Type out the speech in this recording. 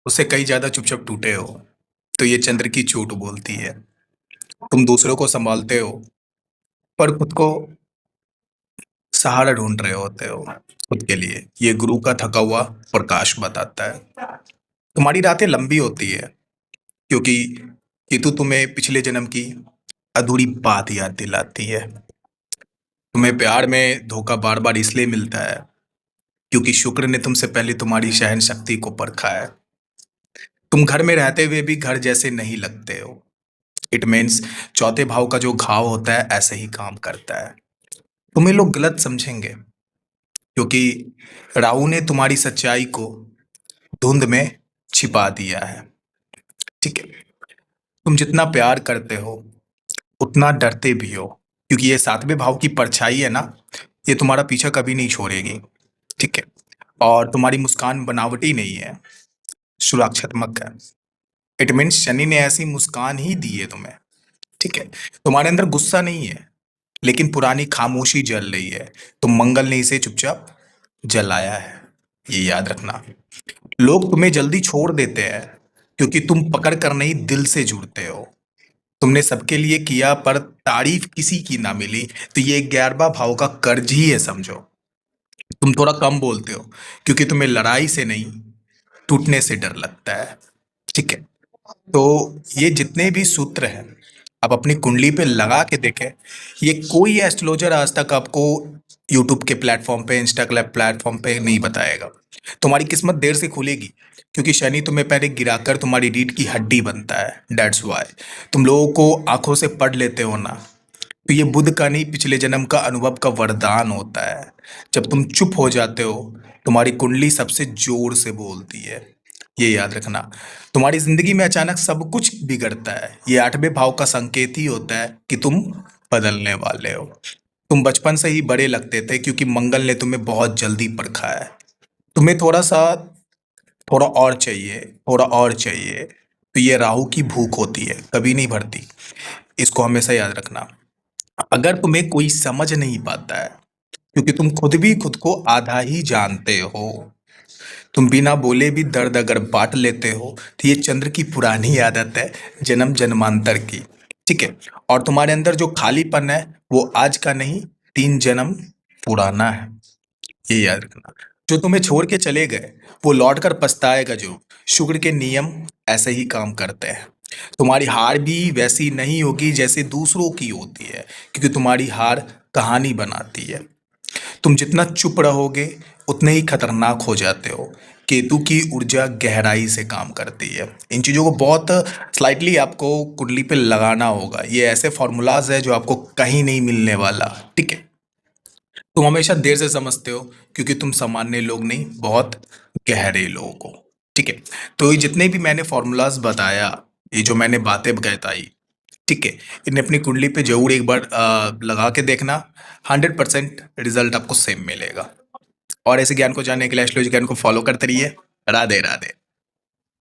उससे कहीं ज़्यादा चुपचाप टूटे हो, तो ये चंद्र की चोट बोलती है। तुम दूसरों को सँभालते हो, पर खुद को सहारा ढूँढ रहे होते हो खुद के लिए। ये गुरु का थका हुआ प्रकाश बताता है। तुम्हारी रातें लंबी होती है, क्योंकि केतु तुम्हें पिछले जन्म की अधूरी बात याद दिलाती है। तुम्हें प्यार में धोखा बार-बार इसलिए मिलता है, क्योंकि शुक्र ने तुमसे पहले तुम्हारी सहनशक्ति को परखा है। तुम घर में रहते हुए भी घर जैसे नहीं लगते हो। इट मीन्स चौथे भाव का जो घाव होता है ऐसे ही काम करता है। तुम्हें लोग गलत समझेंगे, क्योंकि राहु ने तुम्हारी सच्चाई को धुंध में छिपा दिया है। ठीक है। तुम जितना प्यार करते हो उतना डरते भी हो, क्योंकि ये सातवें भाव की परछाई है ना, ये तुम्हारा पीछा कभी नहीं छोड़ेगी। ठीक है। और तुम्हारी मुस्कान बनावटी नहीं है, सुरक्षात्मक है। इट मीन्स शनि ने ऐसी मुस्कान ही दी है तुम्हें। ठीक है। तुम्हारे अंदर गुस्सा नहीं है, लेकिन पुरानी खामोशी जल रही है, तो मंगल ने इसे चुपचाप जलाया है। ये याद रखना। लोग तुम्हें जल्दी छोड़ देते हैं, क्योंकि तुम पकड़ कर नहीं दिल से जुड़ते हो। तुमने सबके लिए किया, पर तारीफ किसी की ना मिली, तो ये 11वां भाव का कर्ज ही है, समझो। तुम थोड़ा कम बोलते हो, क्योंकि तुम्हें लड़ाई से नहीं, टूटने से डर लगता है। ठीक है। तो ये जितने भी सूत्र हैं, आप अपनी कुंडली पे लगा के देखें। ये कोई एस्ट्रोलॉजर आज तक आपको यूट्यूब के प्लेटफॉर्म पे, इंस्टा के प्लेटफॉर्म पे नहीं बताएगा। तुम्हारी किस्मत देर से खुलेगी, क्योंकि शनि तुम्हें पहले गिराकर तुम्हारी रीढ़ की हड्डी बनता है। दैट्स वाई तुम लोगों को आंखों से पढ़ लेते हो ना, तो ये बुध का नहीं, पिछले जन्म का अनुभव का वरदान होता है। जब तुम चुप हो जाते हो, तुम्हारी कुंडली सबसे जोर से बोलती है। ये याद रखना। तुम्हारी जिंदगी में अचानक सब कुछ बिगड़ता है, ये 8वें भाव का संकेत ही होता है कि तुम बदलने वाले हो। तुम बचपन से ही बड़े लगते थे, क्योंकि मंगल ने तुम्हें बहुत जल्दी परखा है। तुम्हें थोड़ा और चाहिए, थोड़ा और चाहिए। तो ये राहु की भूख होती है, कभी नहीं भरती। इसको हमेशा याद रखना। अगर तुम्हें कोई समझ नहीं पाता है, क्योंकि तुम खुद भी खुद को आधा ही जानते हो। तुम बिना बोले भी दर्द अगर बांट लेते हो, तो ये चंद्र की पुरानी आदत है, जन्म जन्मांतर की। ठीक है। और तुम्हारे अंदर जो खालीपन है, वो आज का नहीं, 3 जन्म पुराना है। ये याद रखना। जो तुम्हें छोड़ के चले गए, वो लौट कर पछताएगा जरूर। शुक्र के नियम ऐसे ही काम करते हैं। तुम्हारी हार भी वैसी नहीं होगी जैसे दूसरों की होती है, क्योंकि तुम्हारी हार कहानी बनाती है। तुम जितना चुप रहोगे, उतने ही खतरनाक हो जाते हो। केतु की ऊर्जा गहराई से काम करती है। इन चीज़ों को बहुत स्लाइटली आपको कुंडली पे लगाना होगा। ये ऐसे फॉर्मूलाज है जो आपको कहीं नहीं मिलने वाला। ठीक है। तुम हमेशा देर से समझते हो, क्योंकि तुम सामान्य लोग नहीं, बहुत गहरे लोग हो। ठीक है। तो ये जितने भी मैंने फॉर्मूलाज बताया, ये जो मैंने बातें बताई, ठीक है, इन्हें अपनी कुंडली पे जरूर एक बार लगा के देखना। 100% रिजल्ट आपको सेम मिलेगा। और ऐसे ज्ञान को जानने के लिए एस्ट्रोलॉजी ज्ञान को फॉलो करते रहिए। राधे राधे।